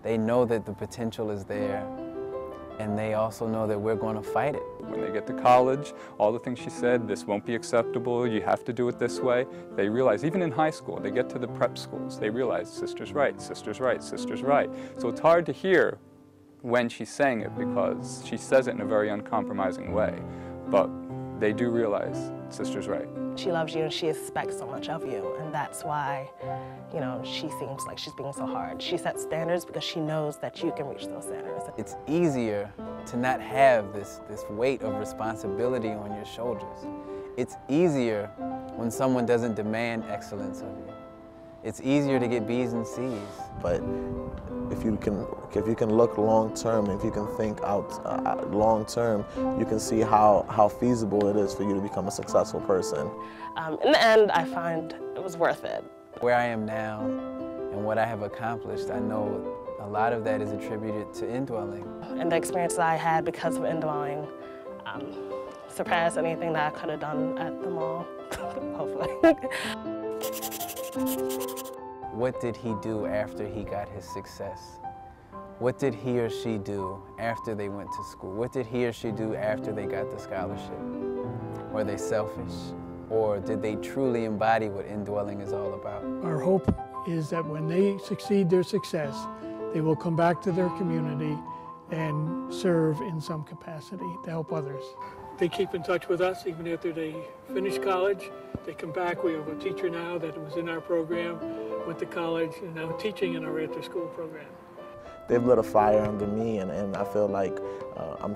They know that the potential is there, and they also know that we're going to fight it. When they get to college, all the things she said, this won't be acceptable, you have to do it this way, they realize, even in high school, they get to the prep schools, they realize sister's right, sister's right, sister's right. So it's hard to hear when she's saying it because she says it in a very uncompromising way, but they do realize sister's right. She loves you and she expects so much of you, and that's why, you know, she seems like she's being so hard. She sets standards because she knows that you can reach those standards. It's easier to not have this weight of responsibility on your shoulders. It's easier when someone doesn't demand excellence of you. It's easier to get B's and C's. But if you can look long term, if you can think out long term, you can see how feasible it is for you to become a successful person. In the end, I find it was worth it. Where I am now and what I have accomplished, I know a lot of that is attributed to indwelling. And the experience that I had because of indwelling surpassed anything that I could have done at the mall, hopefully. What did he do after he got his success? What did he or she do after they went to school? What did he or she do after they got the scholarship? Were they selfish? Or did they truly embody what indwelling is all about? Our hope is that when they succeed their success, they will come back to their community and serve in some capacity to help others. They keep in touch with us even after they finish college. They come back. We have a teacher now that was in our program, went to college, and now teaching in our after-school program. They've lit a fire under me, and I feel like I'm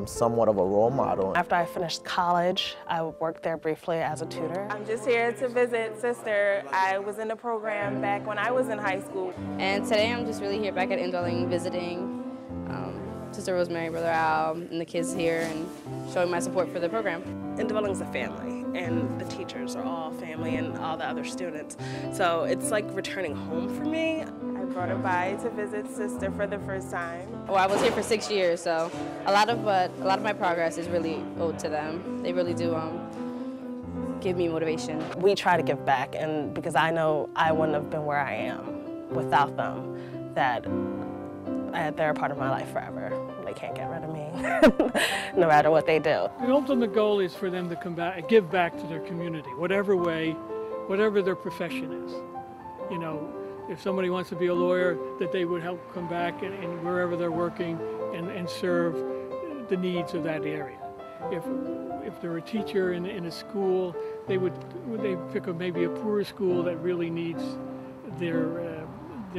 somewhat of a role model. After I finished college, I worked there briefly as a tutor. I'm just here to visit Sister. I was in the program back when I was in high school. And today I'm just really here back at Indwelling visiting Sister Rosemary, Brother Al, and the kids here and showing my support for the program. Indwelling is a family, and the teachers are all family and all the other students. So it's like returning home for me. I brought her by to visit Sister for the first time. Well, I was here for 6 years, so a lot of my progress is really owed to them. They really do give me motivation. We try to give back, and because I know I wouldn't have been where I am without them, that they're a part of my life forever. They can't get rid of me, no matter what they do. The ultimate goal is for them to come back, give back to their community, whatever way, whatever their profession is. You know, if somebody wants to be a lawyer, that they would help come back and wherever they're working and serve the needs of that area. If they're a teacher in a school, they pick up maybe a poorer school that really needs their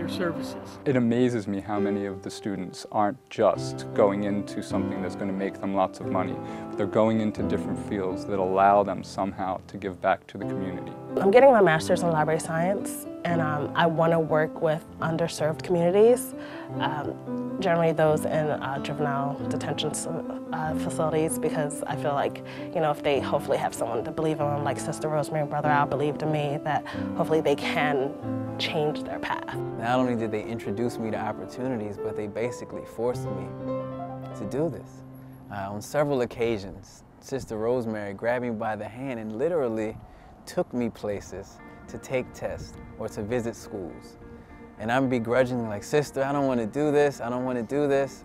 services. It amazes me how many of the students aren't just going into something that's going to make them lots of money, but they're going into different fields that allow them somehow to give back to the community. I'm getting my master's in library science, and I want to work with underserved communities, generally those in juvenile detention facilities, because I feel like, you know, if they hopefully have someone to believe in them, like Sister Rosemary and Brother Al believed in me, that hopefully they can change their path. Not only did they introduce me to opportunities, but they basically forced me to do this. On several occasions, Sister Rosemary grabbed me by the hand and literally took me places to take tests or to visit schools. And I'm begrudgingly like, Sister, I don't want to do this, I don't want to do this.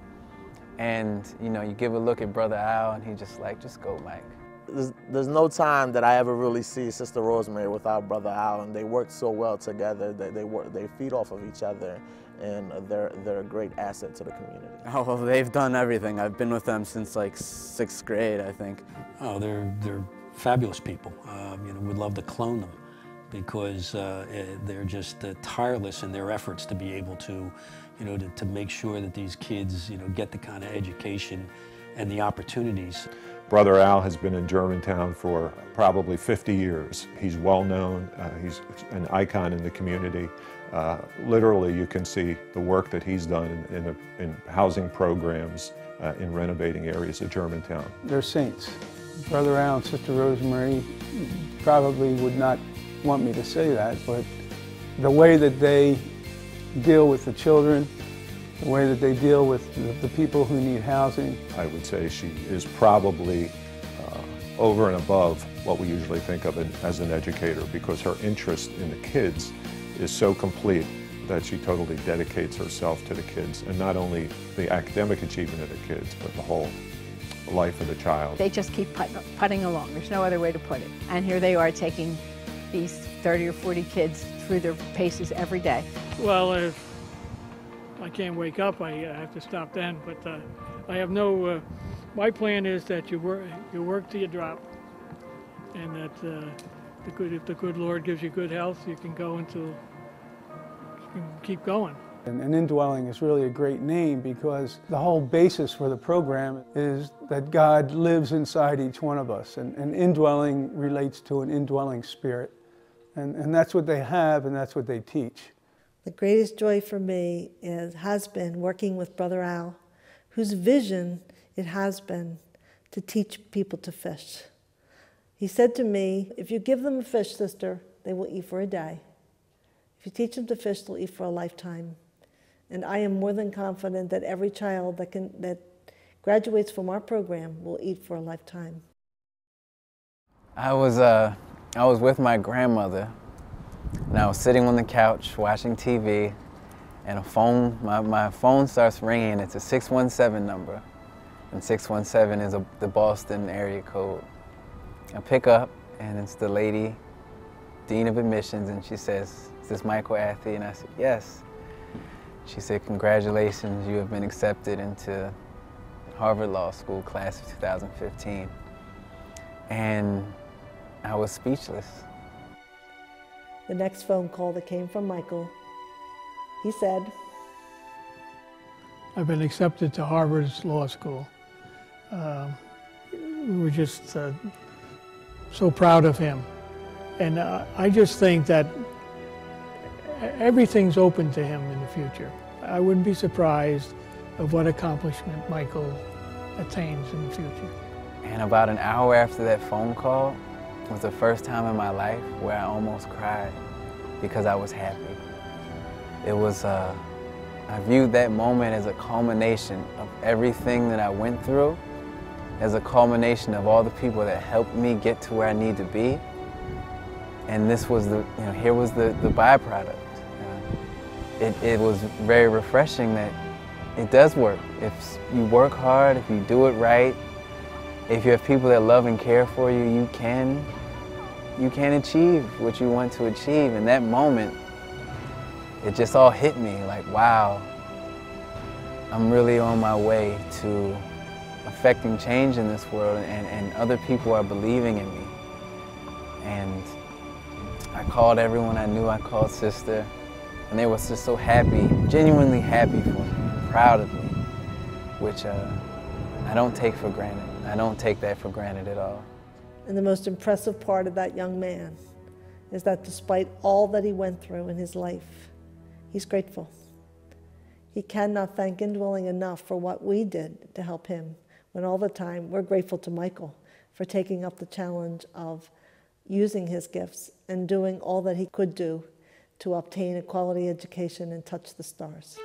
And you know, you give a look at Brother Al and he's just like, just go, Mike. There's no time that I ever really see Sister Rosemary without Brother Al, and they work so well together. They feed off of each other, and they're a great asset to the community. Oh, well, they've done everything. I've been with them since like 6th grade, I think. Oh, they're fabulous people. You know, we'd love to clone them because they're just tireless in their efforts to be able to, you know, to make sure that these kids, you know, get the kind of education and the opportunities. Brother Al has been in Germantown for probably 50 years. He's well known, he's an icon in the community. Literally, you can see the work that he's done in housing programs, in renovating areas of Germantown. They're saints. Brother Al and Sister Rosemary probably would not want me to say that, but the way that they deal with the children, the way that they deal with the people who need housing. I would say she is probably over and above what we usually think of as an educator, because her interest in the kids is so complete that she totally dedicates herself to the kids, and not only the academic achievement of the kids, but the whole life of the child. They just keep putting along. There's no other way to put it. And here they are taking these 30 or 40 kids through their paces every day. Well, if I can't wake up, I have to stop then. But I have no. My plan is that you work till you drop, and that if the good Lord gives you good health, you can go until you can keep going. And Indwelling is really a great name because the whole basis for the program is that God lives inside each one of us, and indwelling relates to an indwelling spirit. And that's what they have, and that's what they teach. The greatest joy for me has been working with Brother Al, whose vision it has been to teach people to fish. He said to me, if you give them a fish, sister, they will eat for a day. If you teach them to fish, they'll eat for a lifetime. And I am more than confident that every child that graduates from our program will eat for a lifetime. I was with my grandmother, and I was sitting on the couch watching TV, and my phone starts ringing. It's a 617 number, and 617 is the Boston area code. I pick up, and it's the lady, Dean of Admissions, and she says, "Is this Michael Athey?" And I said, "Yes." She said, "Congratulations, you have been accepted into Harvard Law School, class of 2015. And I was speechless. The next phone call that came from Michael, he said, I've been accepted to Harvard's Law School. We were just so proud of him. And I just think that everything's open to him in the future. I wouldn't be surprised of what accomplishment Michael attains in the future. And about an hour after that phone call was the first time in my life where I almost cried because I was happy. It was, I viewed that moment as a culmination of everything that I went through, as a culmination of all the people that helped me get to where I need to be. And this was here was the byproduct. It was very refreshing that it does work. If you work hard, if you do it right, if you have people that love and care for you, you can achieve what you want to achieve. In that moment, it just all hit me like, wow, I'm really on my way to affecting change in this world, and other people are believing in me. And I called everyone I knew. I called Sister, and they were just so happy, genuinely happy for me, proud of me, which I don't take for granted. I don't take that for granted at all. And the most impressive part of that young man is that despite all that he went through in his life, he's grateful. He cannot thank Indwelling enough for what we did to help him, when all the time we're grateful to Michael for taking up the challenge of using his gifts and doing all that he could do to obtain a quality education and touch the stars.